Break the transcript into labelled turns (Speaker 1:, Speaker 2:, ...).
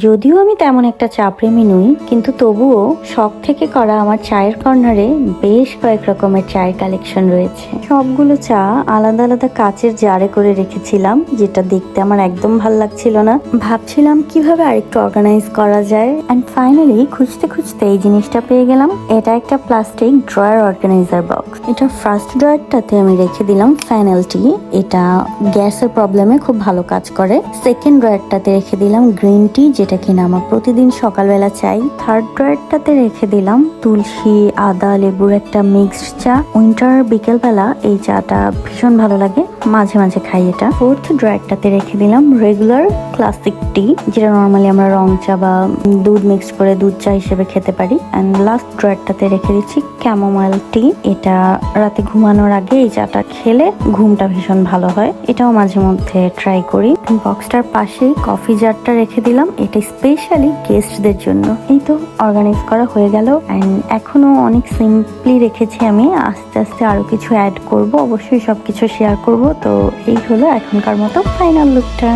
Speaker 1: যদিও আমি তেমন একটা চা প্রেমী নই, কিন্তু তবুও শখ থেকে করা আমার চায়ের কর্নারে বেশ কয়েক রকমের চায়ের কালেকশন রয়েছে। সবগুলো চা আলাদা আলাদা কাচের জারে করে রেখেছিলাম, যেটা দেখতে আমার একদম ভাল লাগছিল না। ভাবছিলাম কিভাবে আরেকটু অর্গানাইজ করা যায়, এন্ড ফাইনালি খুঁজতে খুঁজতে এই জিনিসটা পেয়ে গেলাম। এটা একটা প্লাস্টিক ড্রয়ার অর্গানাইজার বক্স। এটা ফার্স্ট ড্রয়ারটাতে আমি রেখে দিলাম ফ্যানেল টি, এটা গ্যাসের প্রবলেমে খুব ভালো কাজ করে। সেকেন্ড ড্রয়ারটাতে রেখে দিলাম গ্রিন টি, যেটা কিনা আমার প্রতিদিন সকালবেলা চাই। থার্ড ড্রয়ারটাতে রেখে দিলাম তুলসী আদা লেবুর একটা মিক্সড চা। উইন্টার বিকেলবেলা এই চাটা ভীষণ ভালো লাগে, মাঝে মাঝে খাই এটা। ফোর্থ ড্রয়ারটাতে রেখে দিলাম রেগুলার ক্লাসিক টি, যেটা নর্মালি আমরা রং চা বা দুধ মিক্স করে দুধ চা হিসেবে খেতে পারি। এন্ড লাস্ট ড্রয়ারটাতে রেখে দিচ্ছি ক্যামোমাইল টি। এটা রাতে ঘুমানোর আগে এই চাটা খেলে ঘুমটা ভীষণ ভালো হয়, এটাও মাঝে মধ্যে ট্রাই করি। বক্সটার পাশেই কফি জারটা রেখে দিলাম, এটা স্পেশালি গেস্টদের জন্য। এই তো অর্গানাইজ করা হয়ে গেল। এন্ড এখনো অনেক সিম্পলি রেখেছি আমি, আস্তে আস্তে আরো কিছু অ্যাড করব, অবশ্যই সবকিছু শেয়ার করব। তো এই হলো এখনকার মতো ফাইনাল লুকটা।